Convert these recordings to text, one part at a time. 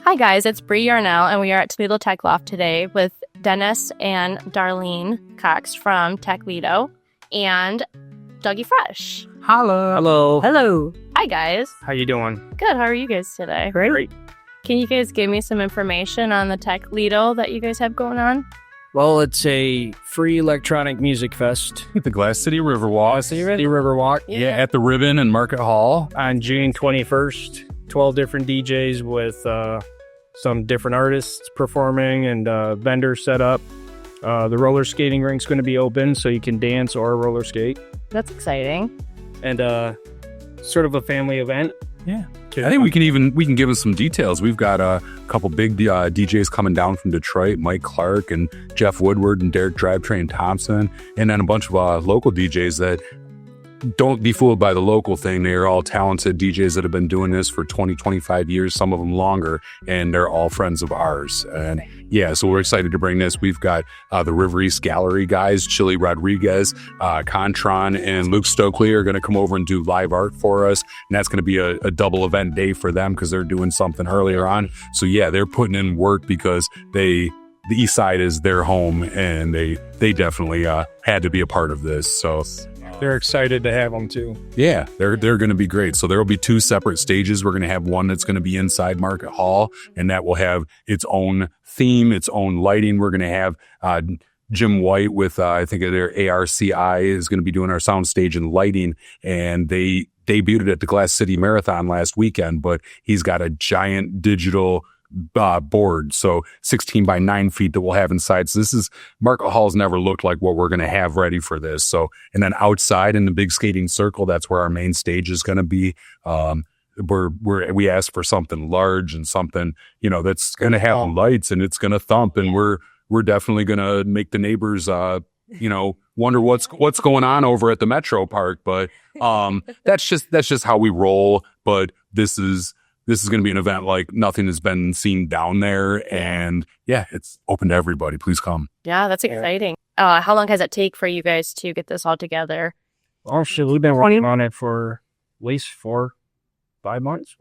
Hi guys, it's Bre Yarnell, and we are at Toledo Tech Loft today with Dennis and Darlene Cox from Techledo and Dougie Fresh. Hello. Hello. Hello. Hi guys. How you doing? Good. How are you guys today? Great. Can you guys give me some information on the Techledo that you guys have going on? Well, it's a free electronic music fest. At the Glass City Riverwalk. City Riverwalk. Yeah, at the Ribbon and Market Hall. On June 21st. 12 different DJs with some different artists performing and vendors set up. The roller skating rink's going to be open so you can dance or roller skate. That's exciting. And sort of a family event. Yeah. I think we can give us some details. We've got a couple big DJs coming down from Detroit, Mike Clark and Jeff Woodward and Drivetrain Thompson, and then a bunch of local DJs that don't be fooled by the local thing. They're all talented DJs that have been doing this for 20, 25 years, some of them longer, and they're all friends of ours. And yeah, so we're excited to bring this. We've got the River East Gallery guys, Chili Rodriguez, Contron, and Luke Stokely are going to come over and do live art for us. And that's going to be a double event day for them because they're doing something earlier on. So yeah, they're putting in work because the East Side is their home, and they definitely had to be a part of this. So they're excited to have them too. Yeah, they're going to be great. So there will be two separate stages. We're going to have one that's going to be inside Market Hall, and that will have its own theme, its own lighting. We're going to have Jim White with, I think their ARCI is going to be doing our sound stage and lighting, and they debuted it at the Glass City Marathon last weekend, but he's got a giant digital board, so 16 by 9 feet that we'll have inside. So this is, Market Hall's never looked like what we're going to have ready for this. So, and then outside in the big skating circle, that's where our main stage is going to be. We asked for something large and something, that's going to have lights and it's going to thump, and we're definitely going to make the neighbors, wonder what's going on over at the Metro Park. But that's just how we roll. But this is going to be an event like nothing has been seen down there. And yeah, it's open to everybody. Please come. Yeah, that's exciting. How long does it take for you guys to get this all together? Actually, we've been working on it for at least 4-5 months.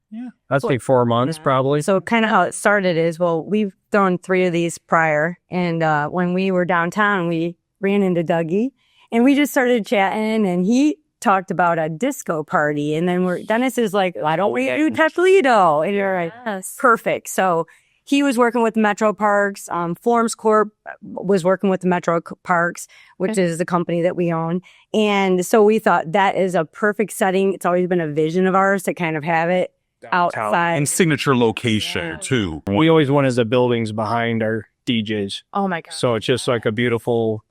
Yeah. I'd say 4 months probably. So kind of how it started is, we've done 3 of these prior. And when we were downtown, we ran into Dougie and we just started chatting, and he talked about a disco party, and then Dennis is like, why don't we do Techledo? And you're like, yes. Perfect. So he was working with Metro Parks. Forms Corp was working with the Metro Parks, which is the company that we own. And so we thought that is a perfect setting. It's always been a vision of ours to kind of have it outside. And signature location too. We always wanted the buildings behind our DJs. Oh my God. So it's just like a beautiful,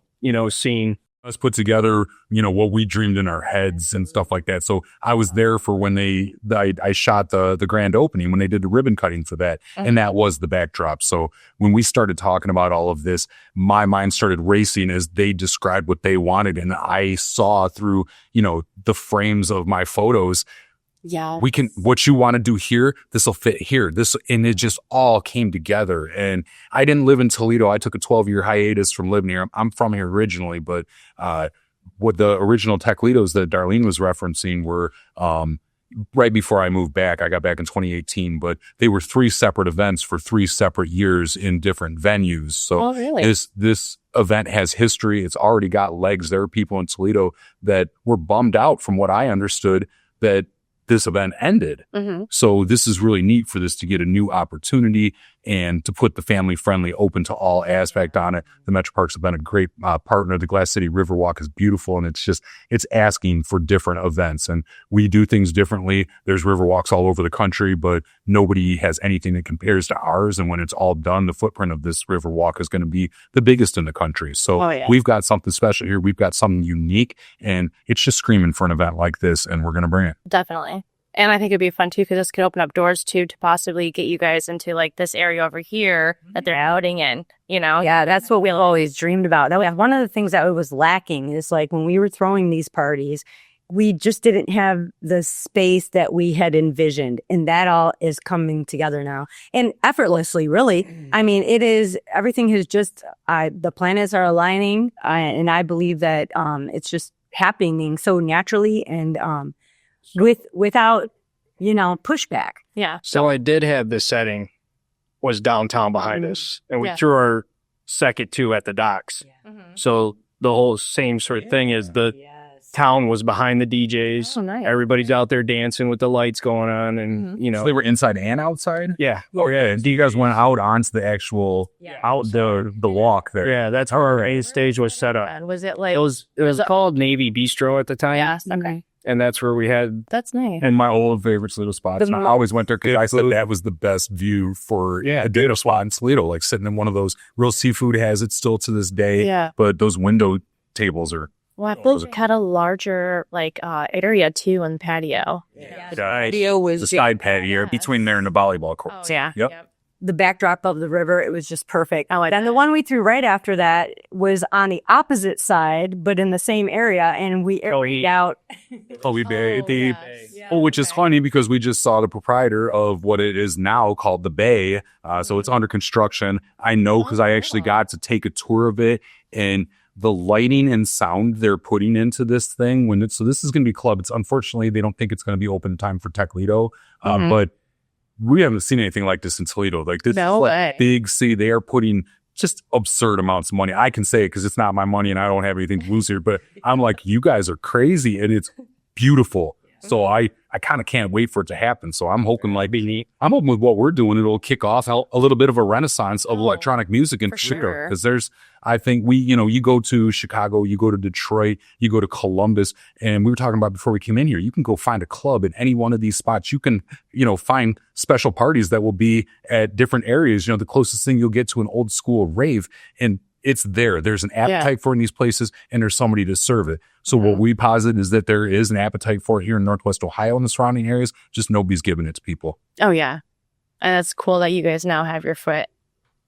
scene. Us put together, what we dreamed in our heads and stuff like that. So I was there for when I shot the grand opening, when they did the ribbon cutting for that. And that was the backdrop. So when we started talking about all of this, my mind started racing as they described what they wanted. And I saw through, the frames of my photos, what you want to do here, this will fit here. And it just all came together. And I didn't live in Toledo. I took a 12-year hiatus from living here. I'm from here originally, but what the original Techledos that Darlene was referencing were right before I moved back. I got back in 2018, but they were 3 separate events for 3 separate years in different venues. So this event has history. It's already got legs. There are people in Toledo that were bummed out, from what I understood, that this event ended. So this is really neat for this to get a new opportunity and to put the family friendly, open to all aspect on it. The Metro Parks have been a great partner. The Glass City Riverwalk is beautiful, and it's asking for different events, and we do things differently. There's Riverwalks all over the country, but nobody has anything that compares to ours. And when it's all done, the footprint of this Riverwalk is going to be the biggest in the country. So we've got something special here. We've got something unique, and it's just screaming for an event like this, and we're going to bring it. Definitely. And I think it'd be fun too, because this could open up doors too to possibly get you guys into like this area over here that they're outing in, Yeah, that's what we always dreamed about. One of the things that was lacking is, like, when we were throwing these parties, we just didn't have the space that we had envisioned. And that all is coming together now, and effortlessly, really. I mean, everything has just, the planets are aligning, and I believe that it's just happening so naturally and without pushback. Yeah. So I did have the setting was downtown behind us, and we Yeah. threw our second two at the docks. So the whole same sort of thing is the town was behind the DJs. Oh, nice. Everybody's out there dancing with the lights going on, and So they were inside and outside? yeah, Oh, yeah. Do you guys went out onto the actual, out the walk there? yeah, that's how our main stage was set up. And was it like? It was called Navy Bistro at the time. Yes. Okay. And that's where we had. That's nice. And my old favorite Toledo spots. And I always went there because I said that was the best view for a dinner spot in Toledo, like sitting in one of those. Real Seafood has it still to this day. Yeah. But those window tables are. Well, I think it had a larger area too in the patio. Patio was the side patio between there and the volleyball courts. Yeah. Yep. the backdrop of the river. It was just perfect. Oh, And the one we threw right after that was on the opposite side, but in the same area, and we aired out. Which is funny because we just saw the proprietor of what it is now called the Bay. So it's under construction. I know because I actually got to take a tour of it, and the lighting and sound they're putting into this thing so this is going to be club. It's unfortunately, they don't think it's going to be open in time for Techledo, but we haven't seen anything like this in Toledo. Like this is like big city. They are putting just absurd amounts of money. I can say it because it's not my money and I don't have anything to lose here, but I'm like, you guys are crazy and it's beautiful. So I kind of can't wait for it to happen. So I'm hoping I'm hoping with what we're doing, it'll kick off a little bit of a renaissance of electronic music in Toledo. Because I think you go to Chicago, you go to Detroit, you go to Columbus, and we were talking about before we came in here, you can go find a club in any one of these spots. You can, find special parties that will be at different areas. The closest thing you'll get to an old school rave, and it's there. There's an appetite for it in these places, and there's somebody to serve it. So what we posit is that there is an appetite for it here in Northwest Ohio and the surrounding areas, just nobody's giving it to people. Oh, yeah. And it's cool that you guys now have your foot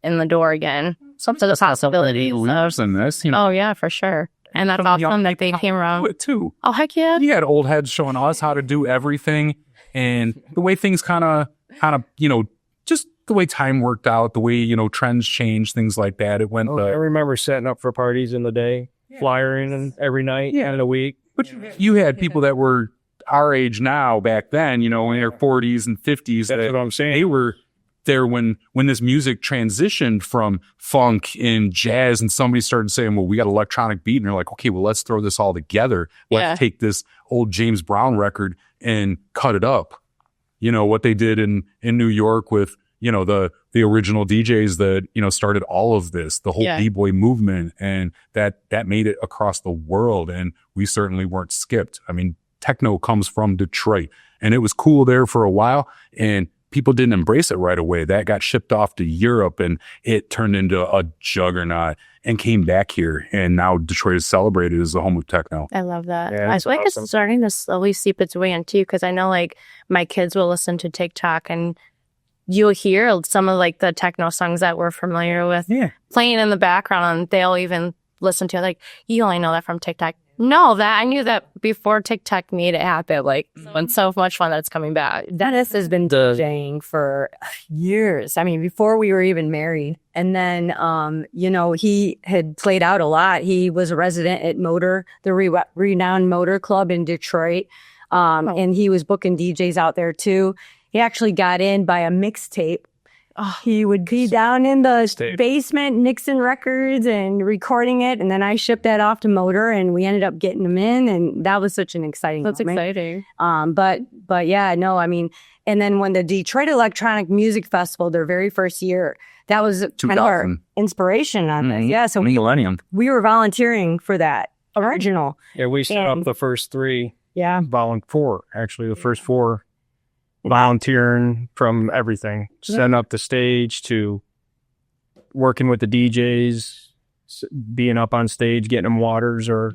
in the door again. Some of the possibilities in this, Oh, yeah, for sure. And that's awesome that they came around. It too. Oh, heck yeah. You had old heads showing us how to do everything, and the way things kind of, just the way time worked out, the way, trends changed, things like that. It went. I remember setting up for parties in the day, flyering every night and a week. But you had people that were our age now back then, in their 40s and 50s. That's what I'm saying. They were there when this music transitioned from funk and jazz, and somebody started saying, well, we got electronic beat. And they're like, okay, well, let's throw this all together. Let's take this old James Brown record and cut it up. What they did in New York with, the original DJs that, started all of this, the whole B-boy movement, and that made it across the world. And we certainly weren't skipped. I mean, techno comes from Detroit, and it was cool there for a while, and people didn't embrace it right away. That got shipped off to Europe, and it turned into a juggernaut and came back here. And now Detroit is celebrated as the home of techno. I love that. Yeah, I feel like it's starting to slowly seep its way in too, because I know my kids will listen to TikTok, and you'll hear some of the techno songs that we're familiar with playing in the background, and they'll even listen to it. You only know that from TikTok. No, I knew that before TikTok made it happen. It's so much fun that it's coming back. Dennis has been DJing for years. I mean, before we were even married. And then, he had played out a lot. He was a resident at the renowned Motor Club in Detroit. And he was booking DJs out there too. He actually got in by a mixtape. He would be down in the basement mixing records and recording it, and then I shipped that off to Motor, and we ended up getting him in, and that was such an exciting moment. Exciting. But yeah, no, I mean, and then when the Detroit Electronic Music Festival, their very first year, that was kind of our inspiration on this. Yeah, so Millennium. We were volunteering for that original. Yeah, we set up the first three. Yeah. Four, actually, the first four. Volunteering from everything, setting up the stage to working with the DJs, being up on stage, getting them waters or,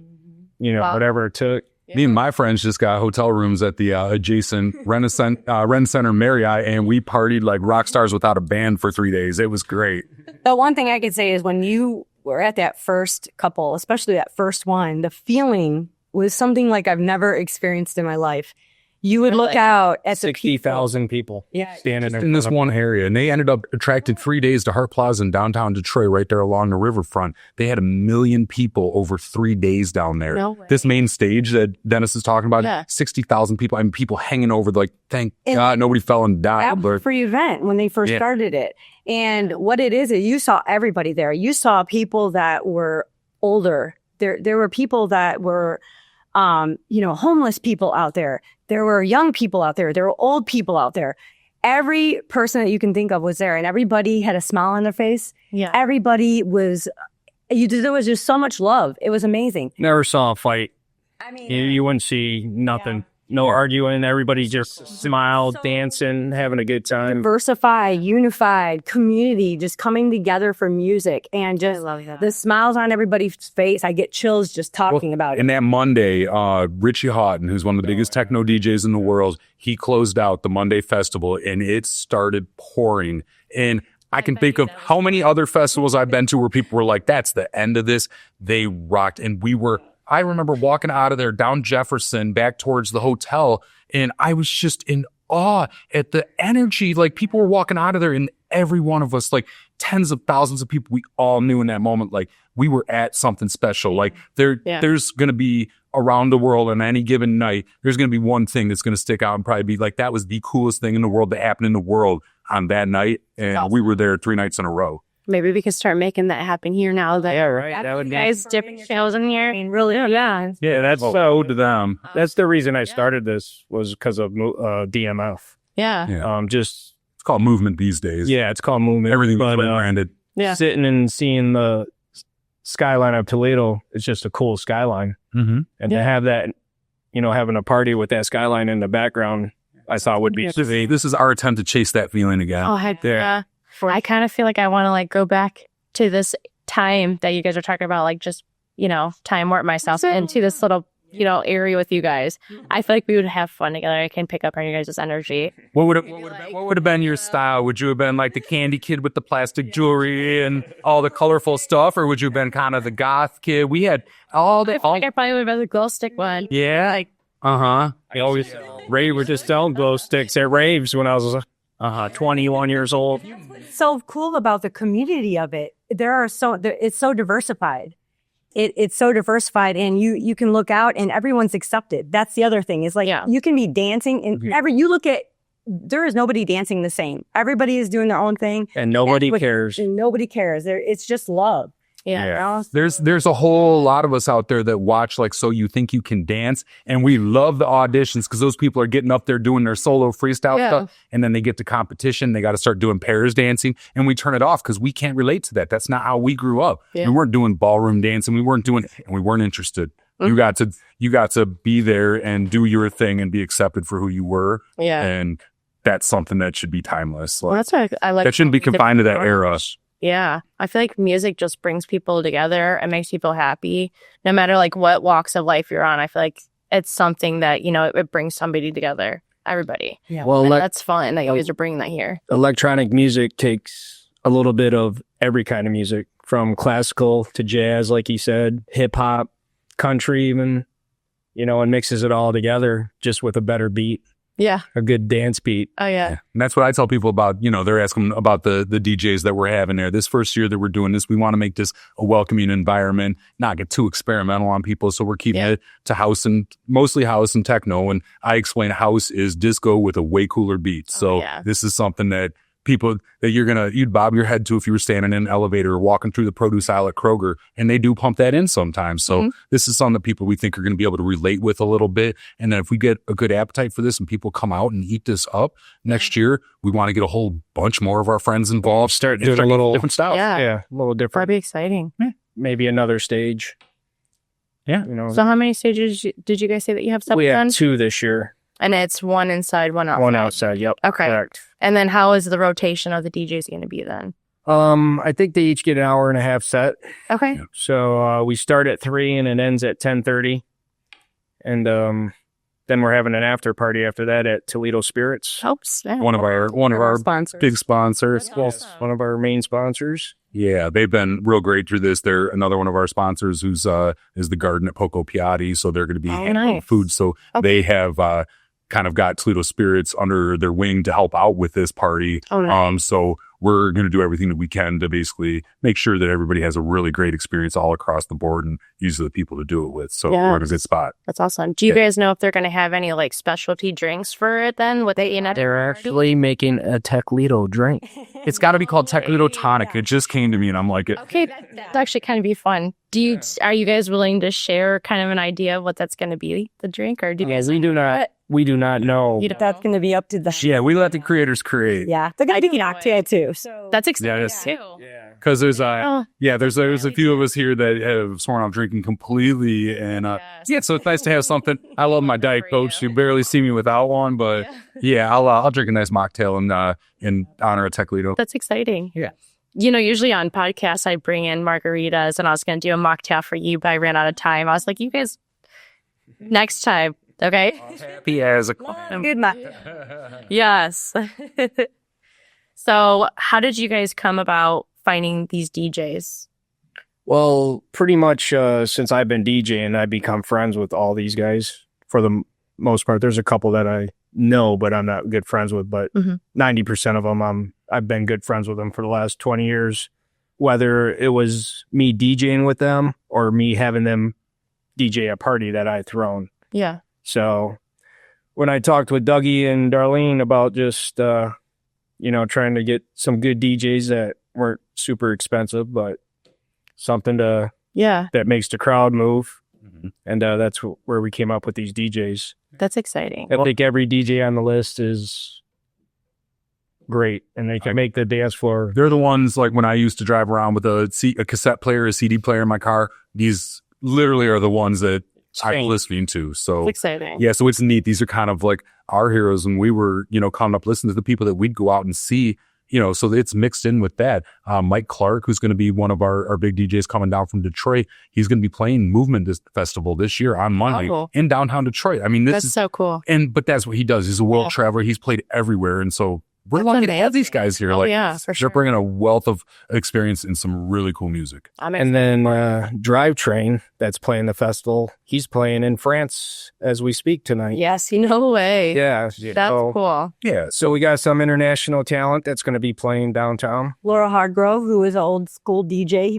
whatever it took. Me and my friends just got hotel rooms at the adjacent Ren Center Marriott, and we partied like rock stars without a band for 3 days. It was great. The one thing I could say is when you were at that first couple, especially that first one, the feeling was something like I've never experienced in my life. You would look out at the 60,000 people standing in this one area, and they ended up attracted 3 days to Hart Plaza in downtown Detroit, right there along the riverfront. They had 1 million people over 3 days down there. No way. This main stage that Dennis is talking about, 60,000 people. I mean, people hanging over, like, thank God nobody fell and died. That was a free event when they first started it. And what it is you saw everybody there. You saw people that were older. There were people that were, homeless people out there. There were young people out there. There were old people out there. Every person that you can think of was there, and everybody had a smile on their face. Yeah. Everybody was, there was just so much love. It was amazing. Never saw a fight. I mean, You wouldn't see nothing. No arguing. Everybody just smiled, dancing, having a good time. diversified, unified community, just coming together for music, and just the smiles on everybody's face. I get chills just talking about it. And that Monday, Richie Houghton, who's one of the biggest techno DJs in the world, he closed out the Monday festival, and it started pouring. And I can think of how many other festivals I've been to where people were like, that's the end of this. They rocked. And I remember walking out of there down Jefferson back towards the hotel, and I was just in awe at the energy. Like, people were walking out of there, and every one of us, like tens of thousands of people we all knew in that moment, like we were at something special. Like there's going to be around the world on any given night, there's going to be one thing that's going to stick out and probably be like, that was the coolest thing in the world that happened in the world on that night. And we were there 3 nights in a row. Maybe we could start making that happen here now. That Right. That would be guys dipping shows in here. I mean, really, Yeah, that's Ode to them. That's the reason I started this, was because of DMF. Yeah. Just It's called movement these days. it's called movement. Everything was but, branded. Yeah. sitting and seeing the skyline of Toledo, it's just a cool skyline. Mm-hmm. And to have that, having a party with that skyline in the background, I thought would be. This is our attempt to chase that feeling again. Oh, heck yeah. I kind of feel like I want to go back to this time that you guys are talking about, like just, time warp myself into this little, area with you guys. I feel like we would have fun together. I can pick up on your guys' energy. What would have been your style? Would you have been like the candy kid with the plastic jewelry and all the colorful stuff, or would you have been kind of the goth kid? We had all the. I think I probably would have been the glow stick one. Yeah. I always were just selling glow sticks at raves when I was 21 years old. So cool about the community of it. It's so diversified. It's so diversified, and you can look out and everyone's accepted. That's the other thing, is you can be dancing and there is nobody dancing the same. Everybody is doing their own thing. And nobody cares. And nobody cares. It's just love. Yeah. There's a whole lot of us out there that watch So You Think You Can Dance, and we love the auditions because those people are getting up there doing their solo freestyle stuff, and then they get to competition, they got to start doing pairs dancing, and we turn it off because we can't relate to that. That's not how we grew up. We weren't doing ballroom dancing, we weren't interested. Mm-hmm. You got to be there and do your thing and be accepted for who you were. And that's something that should be timeless. Well, that's what I like. That shouldn't be confined to that era. Yeah. I feel like music just brings people together and makes people happy. No matter what walks of life you're on, I feel like it's something that, it brings somebody together. Everybody. Yeah. Well, that's fun that you guys are bringing that here. Electronic music takes a little bit of every kind of music, from classical to jazz, like you said, hip hop, country even, and mixes it all together just with a better beat. Yeah. A good dance beat. Oh, yeah. And that's what I tell people about, they're asking about the DJs that we're having there. This first year that we're doing this, we want to make this a welcoming environment, not get too experimental on people. So we're keeping it to mostly house and techno. And I explain house is disco with a way cooler beat. So this is something that people that you'd bob your head to if you were standing in an elevator or walking through the produce aisle at Kroger, and they do pump that in sometimes. So this is something that people we think are going to be able to relate with a little bit. And then if we get a good appetite for this and people come out and eat this up next year, we want to get a whole bunch more of our friends involved. Start doing a little different stuff. Yeah, a little different. That'd be exciting. Maybe another stage. Yeah. So how many stages did you guys say that you have stuff We done? have 2 this year. And it's one inside, one outside. One outside, yep. Okay. Correct. And then how is the rotation of the DJs going to be then? I think they each get an hour and a half set. Okay. Yeah. So we start at 3 and it ends at 10:30. And then we're having an after party after that at Toledo Spirits. Helps. Yeah. One of our sponsors. big sponsors. One of our main sponsors. Yeah, they've been real great through this. They're another one of our sponsors who's is the garden at Poco Piatti. So they're going to be handling nice. food. So they have kind of got Toledo Spirits under their wing to help out with this party. Oh, nice. So we're going to do everything that we can to basically make sure that everybody has a really great experience all across the board, and these are the people to do it with. So we're in a good spot. That's awesome. Do you guys know if they're going to have any like specialty drinks for it then? They're actually making a Techledo drink. It's got to be called Techledo Tonic. It just came to me, and I'm like, okay, that's actually kind of be fun. Are you guys willing to share kind of an idea of what that's going to be, the drink, or do you guys? We do not know. That's going to be up to the. Yeah, we let the creators create. Yeah, they're going to do an cocktail too. So that's exciting too. Yeah, because there's there's a few of us here that have sworn off drinking completely, and so it's nice to have something. I love my Diet Coke. You barely see me without one, but I'll drink a nice mocktail in honor of Techledo. That's exciting. Yeah. Usually on podcasts, I bring in margaritas, and I was going to do a mocktail for you, but I ran out of time. I was like, you guys, next time, okay? Happy as a clam. good man. Yes. So how did you guys come about finding these DJs? Well, pretty much since I've been DJing, I've become friends with all these guys for the most part. There's a couple that I know, but I'm not good friends with, but 90% of them, I've been good friends with them for the last 20 years, whether it was me DJing with them or me having them DJ a party that I thrown. Yeah. So when I talked with Dougie and Darlene about just, trying to get some good DJs that weren't super expensive, but something that makes the crowd move. And that's where we came up with these DJs. That's exciting. I think every DJ on the list is great, and they can make the dance floor. They're the ones, like when I used to drive around with a cassette player, a CD player in my car, these literally are the ones that I'm listening to. So it's exciting. Yeah, so it's neat. These are kind of like our heroes, and we were, coming up listening to the people that we'd go out and see, so it's mixed in with that. Mike Clark, who's going to be one of our big DJs coming down from Detroit, he's going to be playing Movement Festival this year on Monday in downtown Detroit. I mean, that's so cool. But that's what he does. He's a world traveler. He's played everywhere. And so we're lucky to have these guys here. For sure. They're bringing a wealth of experience and some really cool music. And then Drivetrain, that's playing the festival, he's playing in France as we speak tonight. Yes, No way. Yeah. That's cool. Yeah. So we got some international talent that's going to be playing downtown. Laura Hardgrove, who is an old school DJ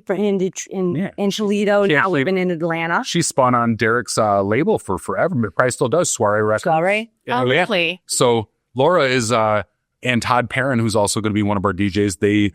in Toledo, now living in Atlanta. She spun on Derek's label for forever, but probably still does, Soiree Records. Soiree? Oh, really? So Laura is... and Todd Perrin, who's also going to be one of our DJs,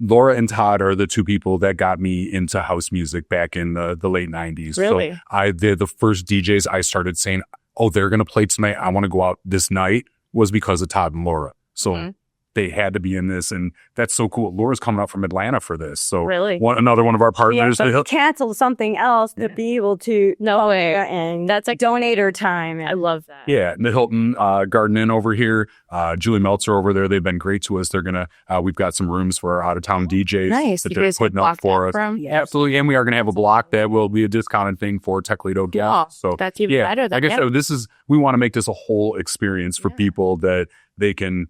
Laura and Todd are the two people that got me into house music back in the late 90s. Really? So they're the first DJs I started saying, oh, they're going to play tonight, I want to go out this night, was because of Todd and Laura. So they had to be in this, and that's so cool. Laura's coming out from Atlanta for this. So another one of our partners. Yeah, cancel something else to be able to and that's like donator time. I love that. Yeah, the Hilton Garden Inn over here, Julie Meltzer over there. They've been great to us. They're gonna. We've got some rooms for our out of town DJs that they're putting up for us. Yes. Absolutely, and we are gonna have a block that will be a discounted thing for Techledo guests. So that's even better. Like I said, we want to make this a whole experience for people that they can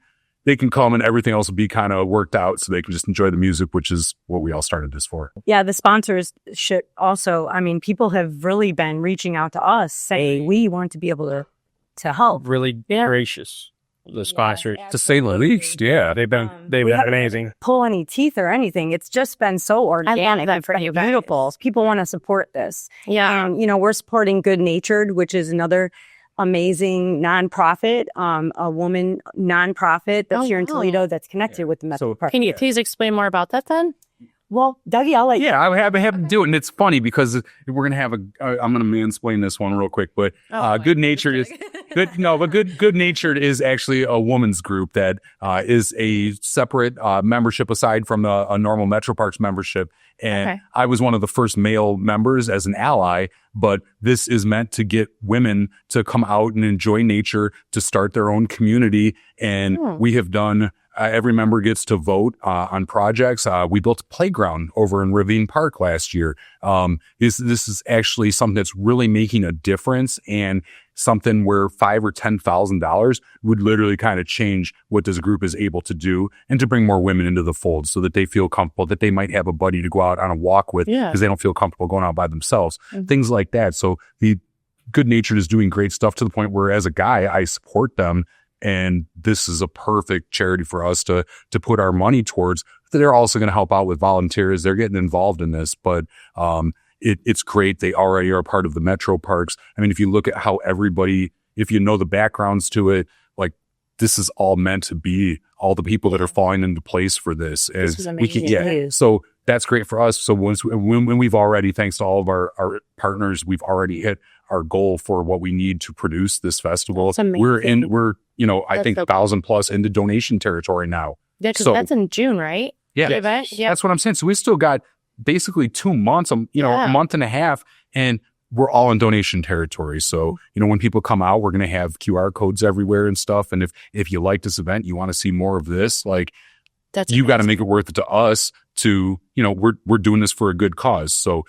come, and everything else will be kind of worked out so they can just enjoy the music, which is what we all started this for. Yeah, the sponsors should also, people have really been reaching out to us saying we want to be able to help. Really gracious, the sponsors. To say the least, yeah. They've been amazing. Pull any teeth or anything. It's just been so organic. It's been beautiful. People want to support this. Yeah. We're supporting Good Natured, which is another amazing nonprofit, a woman nonprofit that's here in Toledo that's connected with the Metropark. Can you please explain more about that then? Well, Dougie, I'll let you. Yeah, I have to do it. And it's funny because we're going to have I'm going to mansplain this one real quick, but Good Natured is good. No, but Good Natured is actually a woman's group that is a separate membership aside from a normal Metroparks membership. And I was one of the first male members as an ally, but this is meant to get women to come out and enjoy nature, to start their own community. And we have done, every member gets to vote on projects. We built a playground over in Ravine Park last year. This is actually something that's really making a difference, and something where $5,000 or $10,000 would literally kind of change what this group is able to do, and to bring more women into the fold so that they feel comfortable, that they might have a buddy to go out on a walk with because they don't feel comfortable going out by themselves. Things like that. So the Good Natured is doing great stuff to the point where as a guy, I support them. And this is a perfect charity for us to put our money towards. They're also going to help out with volunteers. They're getting involved in this, but it's great. They already are a part of the metro parks. I mean, if you look at how everybody, if you know the backgrounds to it, like this is all meant to be all the people that are falling into place for this. This is amazing. So that's great for us. So when we've already, thanks to all of our partners, we've already hit our goal for what we need to produce this festival. We're I think 1,000 plus into donation territory now. Yeah, because that's in June, right? Yeah. That's what I'm saying. So we still got basically 2 months, a month and a half, and we're all in donation territory. So, when people come out, we're going to have QR codes everywhere and stuff. And if you like this event, you want to see more of this, like you got to make it worth it to us to, we're doing this for a good cause. So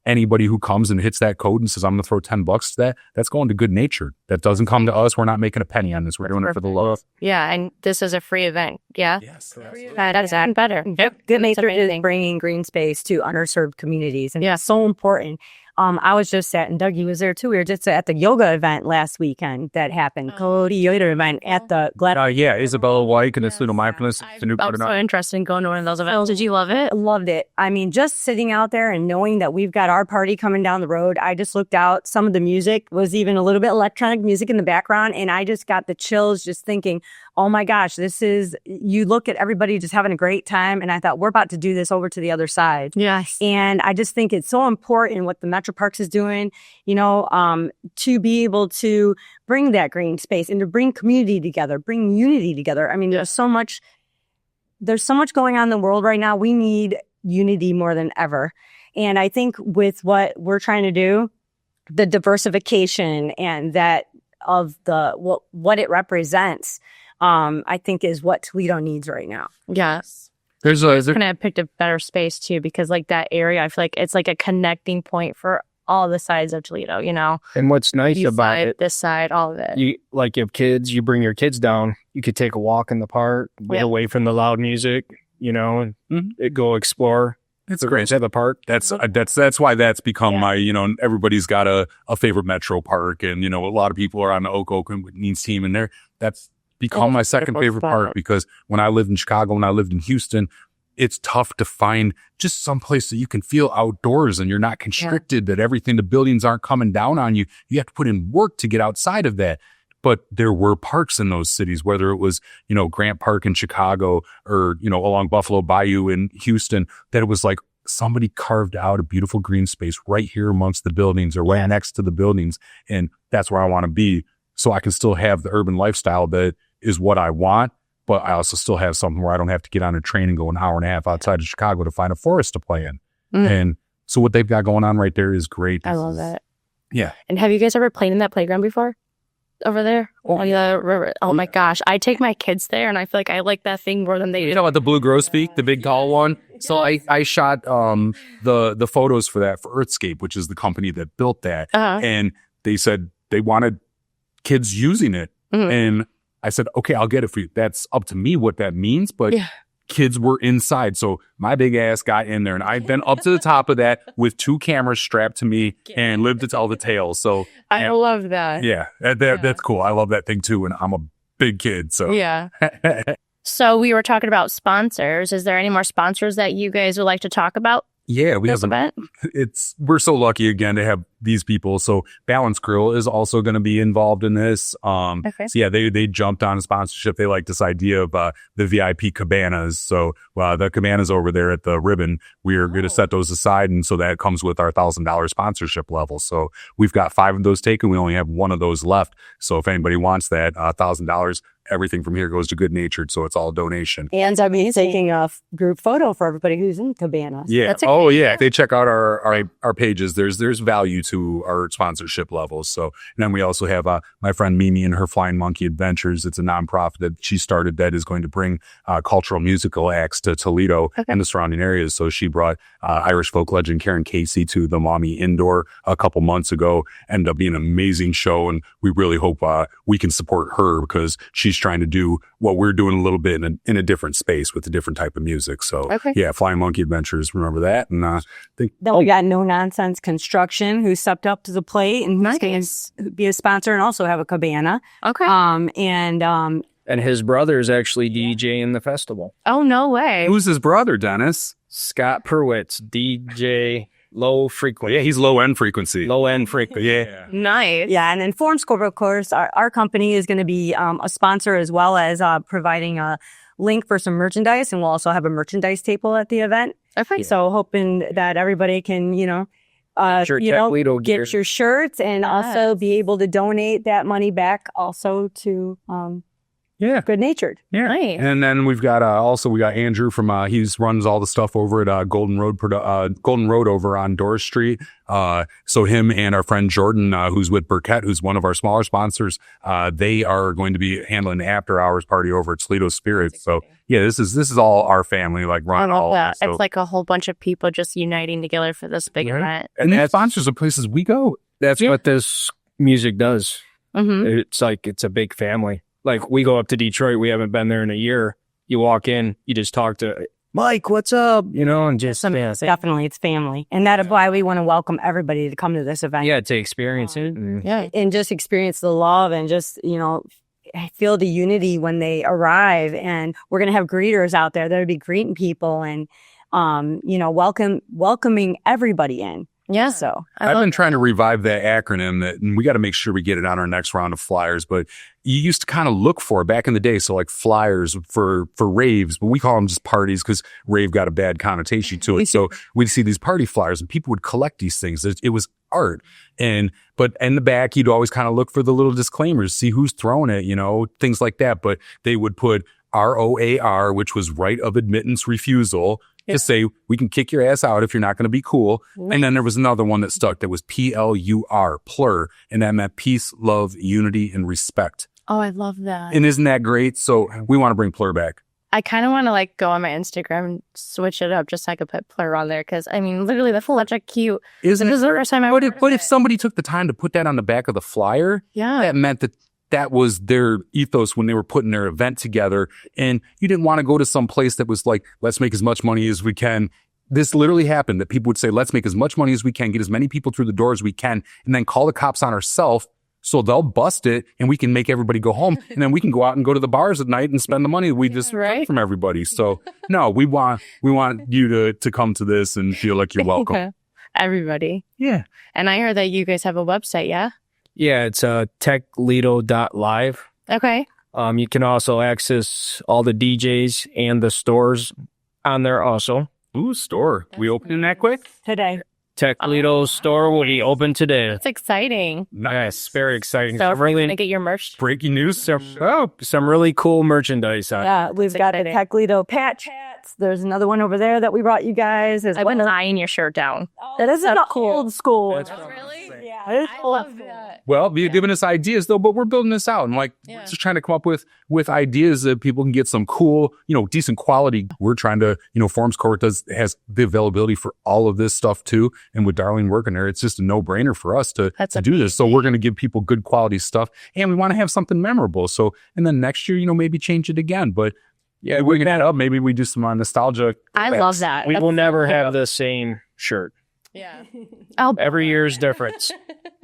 anybody who comes and hits that code and says, I'm going to throw $10 to that, that's going to Good Natured. That doesn't come to us. We're not making a penny on this. We're doing it for the love. Yeah. And this is a free event. Yeah. Yes. That's even better. Yep. Good Natured is bringing green space to underserved communities. And it's so important. I was just and Dougie was there too. We were just at the yoga event last weekend that happened. Cody yoga event at the Glass. Isabella White and it's Little Mindfulness. I was so interested in going to one of those events. Did you love it? Loved it. I mean, just sitting out there and knowing that we've got our party coming down the road. I just looked out. Some of the music was even a little bit electronic music in the background. And I just got the chills just thinking, oh my gosh, you look at everybody just having a great time. And I thought, we're about to do this over to the other side. Yes. And I just think it's so important what the Metroparks is doing, to be able to bring that green space and to bring community together, bring unity together. I mean, there's so much going on in the world right now. We need unity more than ever. And I think with what we're trying to do, the diversification and that of what it represents, I think is what Toledo needs right now. Yes. Couldn't have picked a better space too, because like that area, I feel like it's like a connecting point for all the sides of Toledo, And what's nice East about side, it, this side, all of it. you have kids, you bring your kids down, you could take a walk in the park, get away from the loud music, and go explore. It's great. Have a park. That's why that's become my, everybody's got a favorite metro park, and a lot of people are on the Oakland Needs team, and that's become my second favorite park, because when I lived in Chicago, when I lived in Houston, it's tough to find just some place that you can feel outdoors and you're not constricted, that the buildings aren't coming down on you. You have to put in work to get outside of that. But there were parks in those cities, whether it was, Grant Park in Chicago or, along Buffalo Bayou in Houston, that it was like somebody carved out a beautiful green space right here amongst the buildings or right next to the buildings. And that's where I want to be, so I can still have the urban lifestyle that is what I want. But I also still have something where I don't have to get on a train and go an hour and a half outside of Chicago to find a forest to play in. And so what they've got going on right there is great. I love that. Yeah. And have you guys ever played in that playground before? Over there? Oh my gosh. I take my kids there and I feel like I like that thing more than they do. You know what, the Blue Grosbeak, the big tall one? So I shot the photos for that for Earthscape, which is the company that built that. And they said they wanted kids using it. And I said, okay, I'll get it for you. That's up to me what that means, but kids were inside. So my big ass got in there, and I've been up to the top of that with 2 cameras strapped to me and lived to tell the tale. So I love that. Yeah, that's cool. I love that thing too. And I'm a big kid. So yeah. So we were talking about sponsors. Is there any more sponsors that you guys would like to talk about? Yeah, we have event. We're so lucky again to have these people. So Balance Grill is also going to be involved in this. So yeah, they jumped on sponsorship. They like this idea of the VIP cabanas. So the cabanas over there at the Ribbon, we're going to set those aside, and so that comes with our $1,000 sponsorship level. So we've got 5 of those taken. We only have 1 of those left. So if anybody wants that, $1,000. Everything from here goes to Good Natured, so it's all donation. And I'm taking a group photo for everybody who's in cabanas. Yeah. Oh, yeah. If they check out our pages, there's value to our sponsorship levels. So, and then we also have my friend Mimi and her Flying Monkey Adventures. It's a nonprofit that she started that is going to bring cultural musical acts to Toledo and the surrounding areas. So she brought Irish folk legend Karen Casey to the Maumee Indoor a couple months ago. Ended up being an amazing show, and we really hope we can support her because she's he's trying to do what we're doing a little bit in a different space with a different type of music. So yeah, Flying Monkey Adventures, remember that? And then we got No Nonsense Construction, who stepped up to the plate and who's going to be a sponsor and also have a cabana. And his brother is actually DJing the festival. Oh, no way. Who's his brother, Dennis? Scott Perwitz, DJ low frequency. Yeah, he's low end frequency. Low end frequency. Yeah. Nice. Yeah, and then FormScope, of course, our company is going to be a sponsor as well as providing a link for some merchandise, and we'll also have a merchandise table at the event. Okay. So hoping that everybody can, get your shirts and also be able to donate that money back also to Good Natured. Yeah. Nice. And then we've got we got Andrew from he runs all the stuff over at Golden Road over on Doris Street. So him and our friend Jordan, who's with Burkett, who's one of our smaller sponsors, they are going to be handling the after hours party over at Toledo Spirits. So yeah, this is all our family, like running all that. So. It's like a whole bunch of people just uniting together for this big event. And the sponsors of places we go. That's what this music does. Mm-hmm. It's like, it's a big family. Like, we go up to Detroit. We haven't been there in a year. You walk in, you just talk to Mike, what's up? And just definitely it's family. And that's why we want to welcome everybody to come to this event. Yeah, to experience it. Yeah. And just experience the love and just, feel the unity when they arrive. And we're going to have greeters out there that'll be greeting people and, welcoming everybody in. Yeah. So I've been trying to revive that acronym and we got to make sure we get it on our next round of flyers. But you used to kind of look for it back in the day. So like flyers for raves, but we call them just parties because rave got a bad connotation to it. So we'd see these party flyers and people would collect these things. It was art. But in the back, you'd always kind of look for the little disclaimers, see who's throwing it, things like that. But they would put ROAR, which was right of admittance refusal. To say, we can kick your ass out if you're not going to be cool. And then there was another one that stuck that was PLUR, plur, and that meant peace, love, unity, and respect. Oh, I love that. And isn't that great? So we want to bring plur back. I kind of want to go on my Instagram and switch it up just so I could put plur on there because, literally, that's such a cute. Isn't it? This is the first time But if somebody took the time to put that on the back of the flyer, that meant that was their ethos when they were putting their event together. And you didn't want to go to some place that was like, let's make as much money as we can. This literally happened that people would say, let's make as much money as we can, get as many people through the door as we can, and then call the cops on ourselves. So they'll bust it and we can make everybody go home. And then we can go out and go to the bars at night and spend the money we just took from everybody. So no, we want you to come to this and feel like you're welcome. Everybody. Yeah. And I heard that you guys have a website, yeah? Yeah, it's techledo.live. Okay. You can also access all the DJs and the stores on there also. Ooh, store. We opening that quick? Today. Techledo store will be open today. That's exciting. Nice. Very exciting. So we're going to get your merch. Breaking news. Some really cool merchandise. Yeah, we've got a Techledo patch hats. There's another one over there that we brought you guys. I've been eyeing your shirt down. That is an old school. Really? Yeah. I love that. Well, you're giving us ideas though, but we're building this out and just trying to come up with ideas that people can get some cool, decent quality. We're trying to, FormScope has the availability for all of this stuff too. And with Darlene working there, it's just a no-brainer for us to do this. So we're going to give people good quality stuff and we want to have something memorable. So, and then next year, maybe change it again. But yeah, we can add up. Maybe we do some nostalgia. I love that. We will never have the same shirt. Yeah. Every year's different.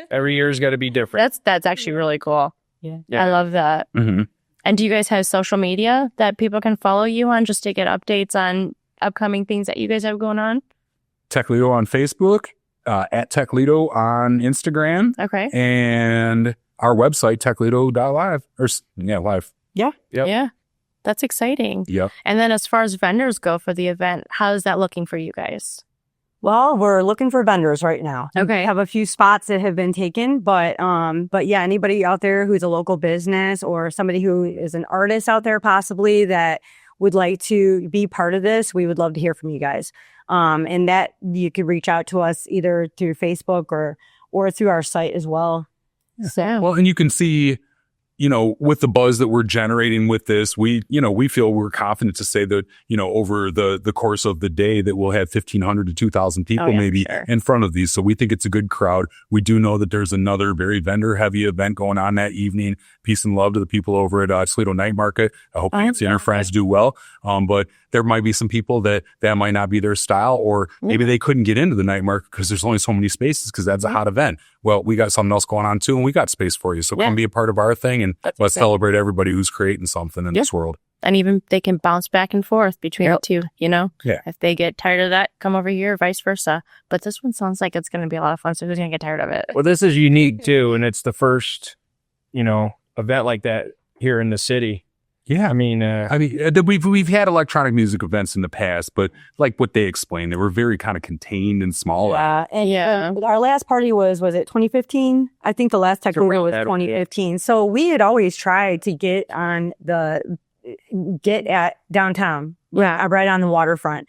Every year's got to be different. That's actually really cool. Yeah. I love that. Mm-hmm. And do you guys have social media that people can follow you on just to get updates on upcoming things that you guys have going on? Techledo on Facebook, at Techledo on Instagram. Okay. And our website, techledo.live. Live. Yeah. Yep. Yeah. That's exciting. Yep. And then as far as vendors go for the event, how is that looking for you guys? Well, we're looking for vendors right now. Okay. We have a few spots that have been taken, but yeah, anybody out there who's a local business or somebody who is an artist out there possibly that would like to be part of this, we would love to hear from you guys. And that you could reach out to us either through Facebook or through our site as well. So well, and you can see you know, with the buzz that we're generating with this, we feel we're confident to say that, you know, over the course of the day that we'll have 1,500 to 2,000 people in front of these. So we think it's a good crowd. We do know that there's another very vendor heavy event going on that evening. Peace and love to the people over at Toledo Night Market. I hope Nancy and her friends do well. But there might be some people that might not be their style, or maybe they couldn't get into the night market because there's only so many spaces because that's a hot event. Well, we got something else going on too, and we got space for you. So come be a part of our thing, and let's celebrate everybody who's creating something in this world. And even they can bounce back and forth between the two, you know? Yeah. If they get tired of that, come over here, vice versa. But this one sounds like it's going to be a lot of fun, so who's going to get tired of it? Well, this is unique too, and it's the first, you know, event like that here in the city. Yeah. I mean, we've had electronic music events in the past, but like what they explained, they were very kind of contained and small. Yeah. And our last party was it 2015? I think the last Techledo was 2015. So we had always tried to get at downtown. Yeah. Right on the waterfront.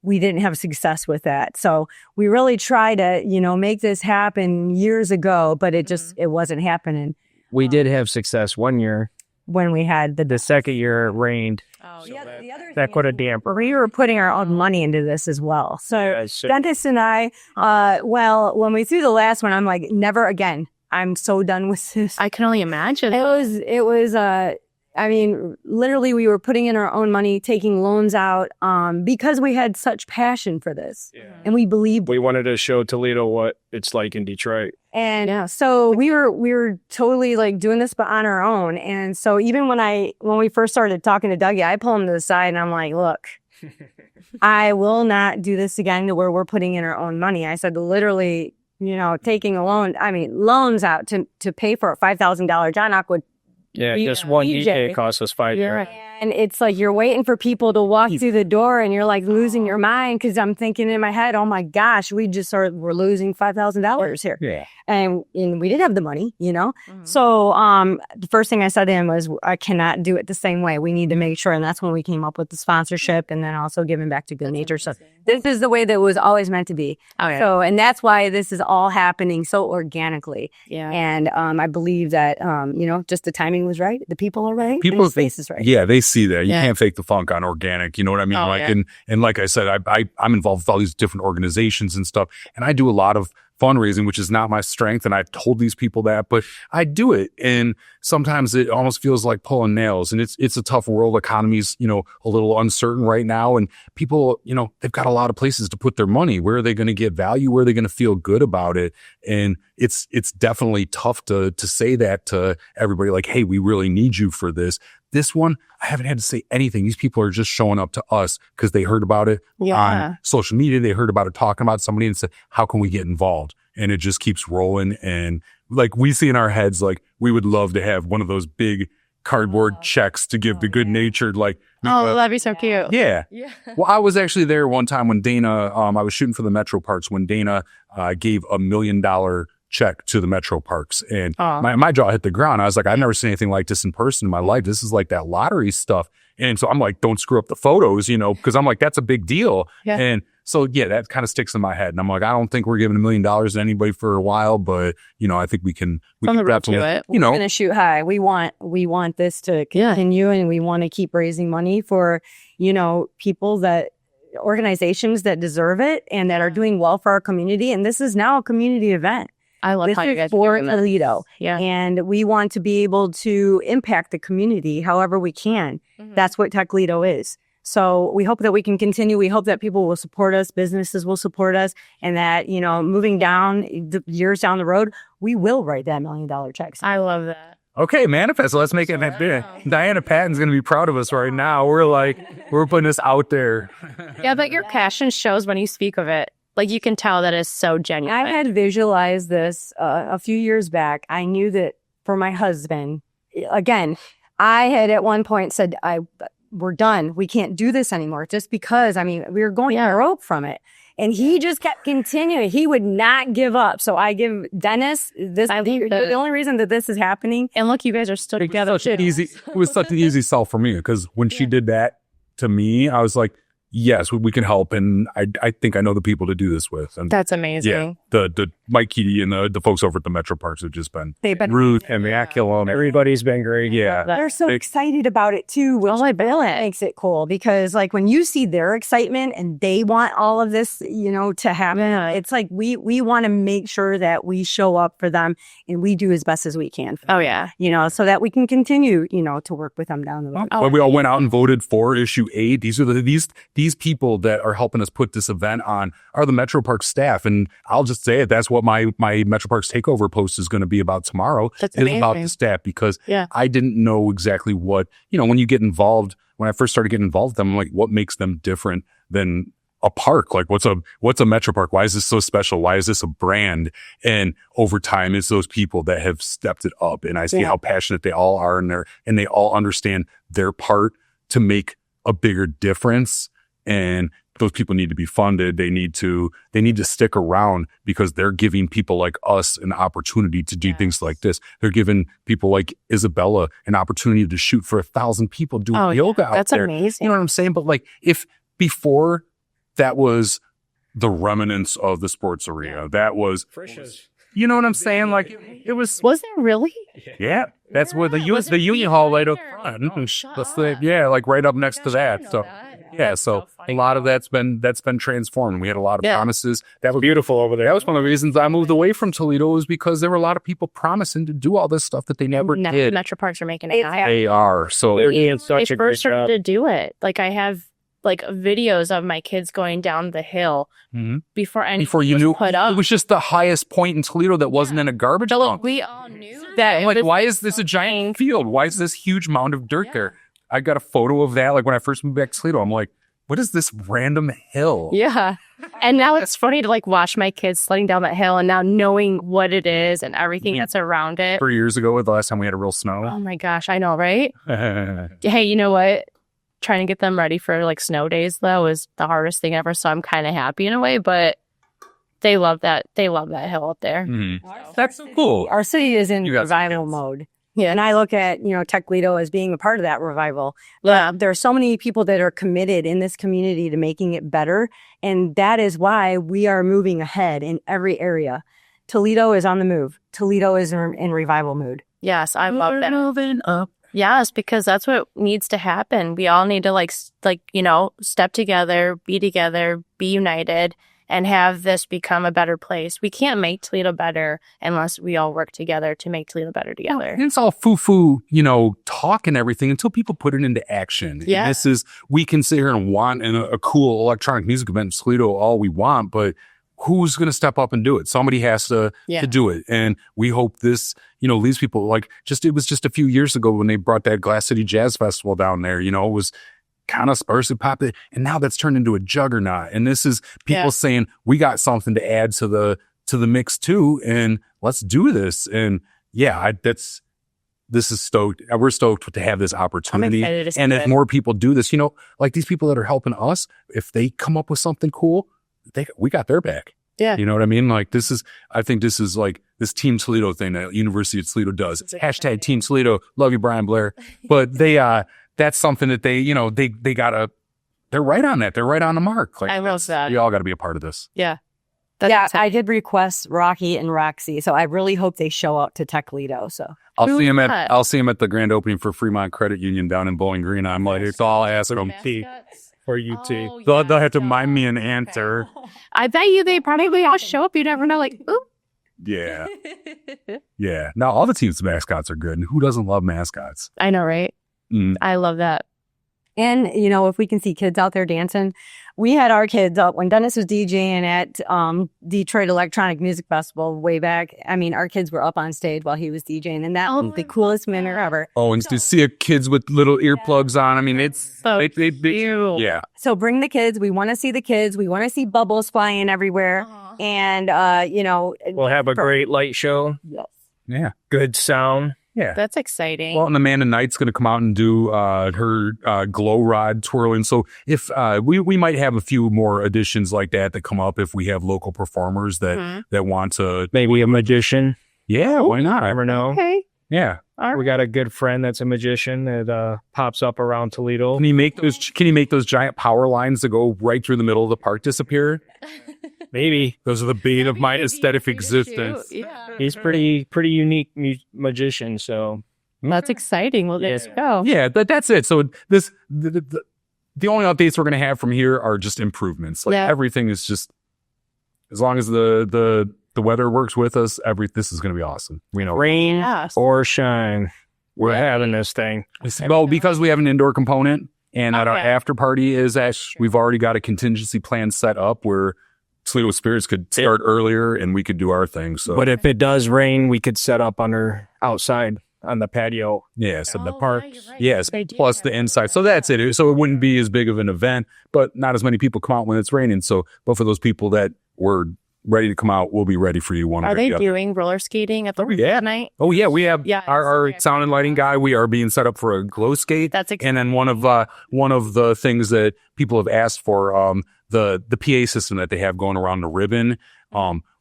We didn't have success with that. So we really tried to, you know, make this happen years ago, but it just, it wasn't happening. We did have success one year. When we had the second year it rained. Oh, so the other that could have dampened. We were putting our own money into this as well. So Dennis and I, when we threw the last one, I'm like, never again. I'm so done with this. I can only imagine. It was I mean, literally we were putting in our own money, taking loans out, because we had such passion for this. Yeah. And we believed. We wanted to show Toledo what it's like in Detroit. And so we were totally like doing this, but on our own. And so even when we first started talking to Dougie, I pull him to the side and I'm like, look, I will not do this again to where we're putting in our own money. I said, literally, you know, taking loans out to pay for a $5,000 John Aqua. Yeah, just one DJ costs us $5,000. And it's like you're waiting for people to walk through the door and you're like losing your mind because I'm thinking in my head, oh my gosh, we're losing $5,000 here. Yeah. And we didn't have the money, you know? Mm-hmm. So the first thing I said to him was, I cannot do it the same way. We need to make sure. And that's when we came up with the sponsorship and then also giving back to Good Nature. So this is the way that it was always meant to be. Oh, yeah. So, and that's why this is all happening so organically. Yeah. And I believe that, you know, just the timing was right. The people are right. And the space is right. Yeah, they see that. You can't fake the funk on organic. You know what I mean? And like I said, I'm involved with all these different organizations and stuff. And I do a lot of fundraising, which is not my strength. And I've told these people that, but I do it. And sometimes it almost feels like pulling nails. And it's a tough world. Economy's, you know, a little uncertain right now. And people, you know, they've got a lot of places to put their money. Where are they going to get value? Where are they going to feel good about it? And it's definitely tough to say that to everybody, like, hey, we really need you for this. This one, I haven't had to say anything. These people are just showing up to us because they heard about it on social media. They heard about it talking about somebody and said, how can we get involved? And it just keeps rolling. And like we see in our heads, like we would love to have one of those big cardboard checks to give to Good Natured. Like, that'd be so cute. Yeah. Well, I was actually there one time when Dana, I was shooting for the Metroparks when Dana gave $1 million check to the Metroparks, and my jaw hit the ground. I was like, I've never seen anything like this in person in my life. This is like that lottery stuff. And so I'm like, don't screw up the photos, you know, because I'm like, that's a big deal. Yeah. And so, yeah, that kind of sticks in my head. And I'm like, I don't think we're giving $1 million to anybody for a while, but, you know, I think we can definitely, you know, we're going to shoot high. We want this to continue, and we want to keep raising money for, you know, organizations that deserve it and that are doing well for our community. And this is now a community event. I love how you guys for Toledo. Yeah. And we want to be able to impact the community however we can. Mm-hmm. That's what Techledo is. So we hope that we can continue. We hope that people will support us, businesses will support us, and that, you know, moving down the years down the road, we will write that $1 million checks. I love that. Okay, manifest. Let's make it happen. Diana Patton's going to be proud of us right now. We're putting this out there. Yeah, but your passion shows when you speak of it. Like, you can tell that it's so genuine. I had visualized this a few years back. I knew that for my husband, again, I had at one point said, we're done. We can't do this anymore. Just because, I mean, we were going broke from it. And he just kept continuing. He would not give up. So I give Dennis the only reason that this is happening. And look, you guys are still together. It was such an easy sell for me, because when she did that to me, I was like, yes, we can help, and I think I know the people to do this with. And that's amazing. Yeah, Mike Keaty and the folks over at the Metroparks have just been rude and immaculate. Everybody's been great. Yeah. They're so excited about it too, which makes it cool because like when you see their excitement and they want all of this, to happen, it's like we want to make sure that we show up for them and we do as best as we can. So that we can continue, to work with them down the road. When we all went out and voted for issue 8, these are these people that are helping us put this event on are the Metropark staff. And I'll just say it, that's what my Metroparks takeover post is going to be about tomorrow. It's about the staff because I didn't know exactly what, when you get involved, when I first started getting involved with them, I'm like, what makes them different than a park? Like what's a Metropark? Why is this so special? Why is this a brand? And over time, it's those people that have stepped it up. And I see how passionate they all are and they all understand their part to make a bigger difference. And those people need to be funded. They need to stick around because they're giving people like us an opportunity to do things like this. They're giving people like Isabella an opportunity to shoot for 1,000 people doing yoga out there. That's amazing. You know what I'm saying? But like if before that was the remnants of the sports arena, that was, you know what I'm saying? Like it was. Was it really? Yeah. That's where the Union Hall right up front. Like right up next to that. So. Yeah, so a lot of that's been transformed. We had a lot of promises. That was beautiful over there. That was one of the reasons I moved away from Toledo was because there were a lot of people promising to do all this stuff that they never did. Metroparks are making it happen. They are. So they're such a great first started job to do it. Like I have like videos of my kids going down the hill before you knew put up. It was just the highest point in Toledo that wasn't in a garbage dump. We all knew that. Like, why is this a giant field? Why is this huge mound of dirt there? I got a photo of that. Like when I first moved back to Toledo, I'm like, what is this random hill? Yeah. And now it's funny to like watch my kids sledding down that hill and now knowing what it is and everything that's around it. 3 years ago, the last time we had a real snow. Oh my gosh, I know, right? Hey, you know what? Trying to get them ready for like snow days though was the hardest thing ever. So I'm kind of happy in a way, but they love that. They love that hill up there. That's so cool. Our city is in revival mode. Yeah. And I look at, Techledo as being a part of that revival. Yeah. There are so many people that are committed in this community to making it better. And that is why we are moving ahead in every area. Toledo is on the move. Toledo is in revival mood. Yes, I love that. Moving up. Yes, because that's what needs to happen. We all need to step together, be united, and have this become a better place. We can't make Toledo better unless we all work together to make Toledo better together. And it's all foo-foo, talk and everything until people put it into action. Yeah. And we can sit here and want a cool electronic music event in Toledo all we want, but who's going to step up and do it? Somebody has to do it. And we hope this, leaves people it was just a few years ago when they brought that Glass City Jazz Festival down there, it was kind of sparsely popular, and now that's turned into a juggernaut. And this is people saying we got something to add to the mix too, and let's do this. And this is stoked. We're stoked to have this opportunity. And if more people do this, like these people that are helping us, if they come up with something cool, we got their back. Yeah, you know what I mean. Like I think this is like this Team Toledo thing that University of Toledo does. It's hashtag Team Toledo. Love you, Brian Blair. But that's something that they're right on that. They're right on the mark. Like, I love that. You all got to be a part of this. Yeah. I did request Rocky and Roxy, so I really hope they show up to Techledo. So I'll see him at the grand opening for Fremont Credit Union down in Bowling Green. I'm like, it's all ask them for UT. They'll have to mind me an answer. I bet you they probably all show up. You never know. Like, ooh. Yeah. Yeah. Now all the teams' mascots are good, and who doesn't love mascots? I know, right? I love that. And, if we can see kids out there dancing, we had our kids up when Dennis was DJing at Detroit Electronic Music Festival way back. I mean, our kids were up on stage while he was DJing, and that was the coolest minute ever. Oh, and to see kids with little earplugs on, I mean, it's so cute. Yeah. So bring the kids. We want to see the kids. We want to see bubbles flying everywhere. And, we'll have a great light show. Yes. Yeah. Good sound. Yeah. That's exciting. Well, and Amanda Knight's going to come out and do her glow rod twirling. So if we might have a few more additions like that come up if we have local performers that want to. Maybe a magician. Yeah, why not? I never know. Okay. Yeah. We got a good friend that's a magician that pops up around Toledo. Can you make those giant power lines that go right through the middle of the park disappear? Maybe. Those are the bane of my aesthetic existence. Yeah. He's pretty unique magician, so. That's exciting. Well, let's go. Yeah, that's it. So the only updates we're going to have from here are just improvements. Like everything is just, as long as the weather works with us, this is going to be awesome. We know. Rain or shine, we're having this thing. Well, because we have an indoor component and that our after party is we've already got a contingency plan set up where Toledo Spirits could start earlier and we could do our thing. So, but if it does rain, we could set up outside on the patio. Yeah, so the park. Right. Yes, plus the inside. So that's it. So it wouldn't be as big of an event, but not as many people come out when it's raining. So, but for those people that were ready to come out, we'll be ready for you. Are they doing roller skating at the night? Oh yeah, we have our sound and lighting guy. We are being set up for a glow skate. That's exciting. And then one of the things that people have asked for, the PA system that they have going around the ribbon,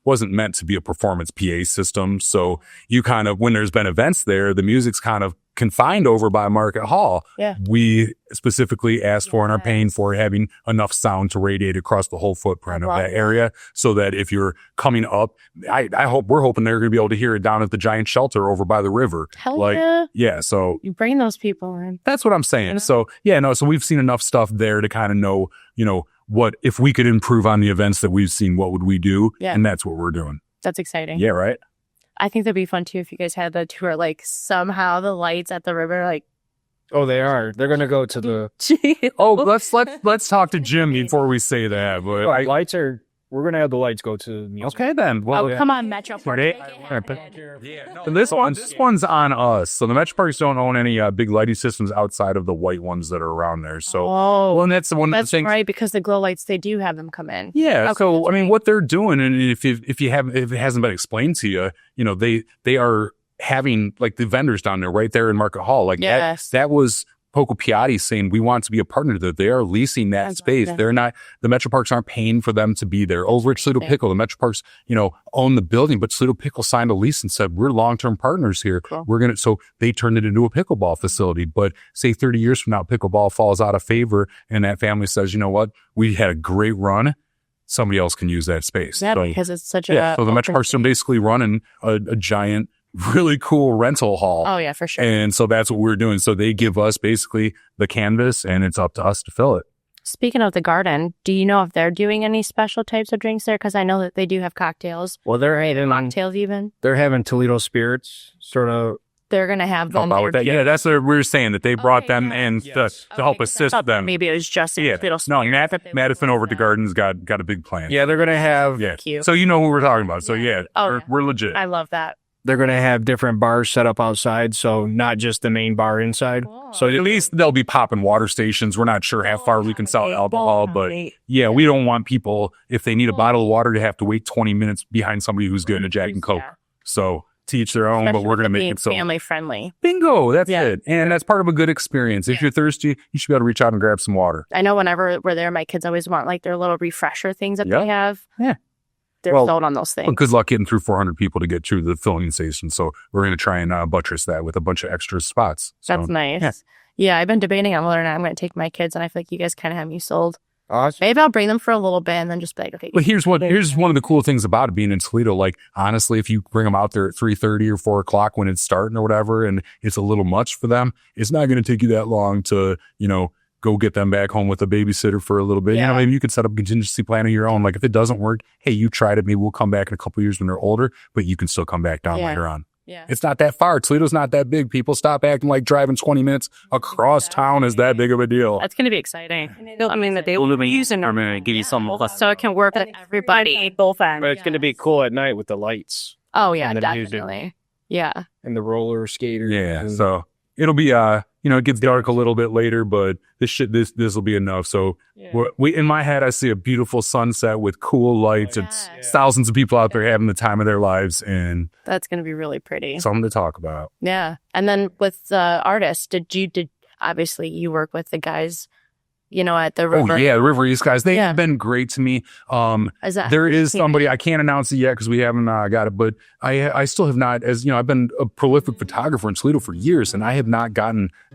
wasn't meant to be a performance PA system. So you kind of, when there's been events there, the music's kind of confined over by Market Hall. Yeah. We specifically asked for and are paying for having enough sound to radiate across the whole footprint of that area so that if you're coming up, we're hoping they're going to be able to hear it down at the giant shelter over by the river. Hell yeah. Yeah. So you bring those people in. That's what I'm saying. You know? So so we've seen enough stuff there to kind of know, what if we could improve on the events that we've seen, what would we do? Yeah. And that's what we're doing. That's exciting. Yeah, right? I think that'd be fun too if you guys had the tour, like somehow the lights at the river, like. Oh, they are. They're gonna go to the. let's talk to Jim before we say that. But lights are. We're gonna have the lights go to the music. Okay then. Well, come on, Metropark. So this one's on us. So the Metroparks don't own any big lighting systems outside of the white ones that are around there. So, and that's one of the things. Right, because the glow lights, they do have them come in. Yeah. Okay, so I mean, what they're doing, and if it hasn't been explained to you, they are having like the vendors down there right there in Market Hall, like that was Poco Piatti saying we want to be a partner there. They are leasing that space. They're not, the Metroparks aren't paying for them to be there. Over at Toledo Pickle, the Metroparks, own the building, but Toledo Pickle signed a lease and said, we're long-term partners here. Cool. So they turned it into a pickleball facility. But say 30 years from now, pickleball falls out of favor and that family says, you know what? We had a great run. Somebody else can use that space. Yeah, because it's such a... So the Metroparks are basically running a giant, really cool rental hall. Oh yeah, for sure. And so that's what we're doing. So they give us basically the canvas and it's up to us to fill it. Speaking of the garden, do you know if they're doing any special types of drinks there? Because I know that they do have cocktails. Well, they're having mocktails even. They're having Toledo Spirits sort of. They're going to have them. Yeah, that's what we were saying, that they brought them in to help assist them. Maybe it was just Toledo Spirits. No, Madison over at the Gardens got a big plan. Yeah, they're going to have. Yeah. So you know who we're talking about. So we're legit. I love that. They're going to have different bars set up outside, so not just the main bar inside. Cool. So at least they'll be popping water stations. We're not sure how far we can sell alcohol, but we don't want people, if they need a bottle of water, to have to wait 20 minutes behind somebody who's getting a Jack and Coke. So to each their own, but we're going to make it so family friendly. Bingo, that's it. And that's part of a good experience. If you're thirsty, you should be able to reach out and grab some water. I know whenever we're there, my kids always want like their little refresher things that they have. Yeah. They're sold on those things. Well, good luck getting through 400 people to get through the filling station. So we're going to try and buttress that with a bunch of extra spots. So, that's nice. Yeah, I've been debating on whether or not I'm going to take my kids, and I feel like you guys kind of have me sold. Awesome. Maybe I'll bring them for a little bit and then just be like, okay. But here's one of the cool things about it being in Toledo. Like, honestly, if you bring them out there at 3:30 or 4 o'clock when it's starting or whatever, and it's a little much for them, it's not going to take you that long to, go get them back home with a babysitter for a little bit. Yeah. Maybe you could set up a contingency plan of your own. Like if it doesn't work, hey, you tried it. Maybe we'll come back in a couple of years when they're older, but you can still come back down later on. Yeah. It's not that far. Toledo's not that big. People stop acting like driving 20 minutes across town is that big of a deal. That's going to be exciting. That they will be using I'm going to give you some so it can work with everybody. Both ends. But it's going to be cool at night with the lights. Oh yeah, definitely. Yeah. And the roller skater. Yeah. So it'll be it gets dark a little bit later, but this will be enough. So in my head, I see a beautiful sunset with cool lights and thousands of people out there having the time of their lives, and that's going to be really pretty. Something to talk about. Yeah. And then with artists, did obviously you work with the guys, at the river? Oh yeah, the River East guys. They have been great to me. There is somebody, I can't announce it yet because we haven't got it, but I still have not, I've been a prolific photographer in Toledo for years, and I have not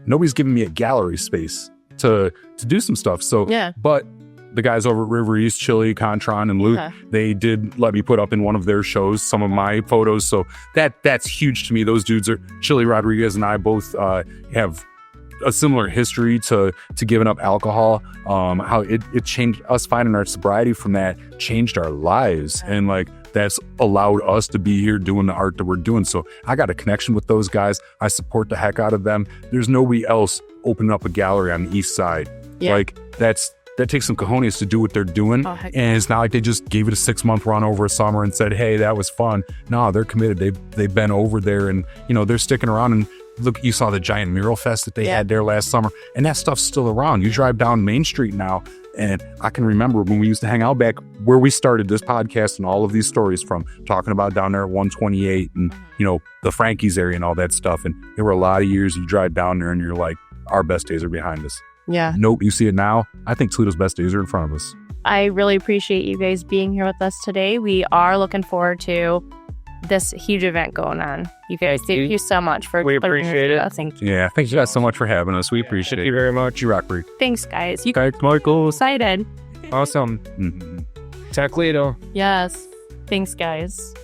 nobody's given me a gallery space to do some stuff. So, but the guys over at River East, Chili, Contron, and Luke, they did let me put up in one of their shows some of my photos. So that's huge to me. Those dudes are, Chili Rodriguez and I both have a similar history to giving up alcohol. How it changed us, finding our sobriety from that changed our lives. And like, that's allowed us to be here doing the art that we're doing. So I got a connection with those guys. I support the heck out of them. There's nobody else opening up a gallery on the east side. Like that takes some cojones to do what they're doing. And it's not like they just gave it a 6-month run over a summer and said, hey, that was fun. No, they're committed. They've been over there, and they're sticking around. And look, you saw the giant mural fest that they had there last summer, and that stuff's still around. You drive down Main Street now, and I can remember when we used to hang out back where we started this podcast and all of these stories from, talking about down there at 128 and, the Frankie's area and all that stuff. And there were a lot of years you drive down there and you're like, our best days are behind us. Yeah. Nope, you see it now. I think Toledo's best days are in front of us. I really appreciate you guys being here with us today. We are looking forward to this huge event going on. You guys, thank you so much for We appreciate it. Thank you. Yeah, thank you guys so much for having us. We appreciate it. Thank you very much. You rock, Bre. Thanks, guys. You Thanks, Michael. excited? Awesome. Mm-hmm. Techledo. Yes. Thanks, guys.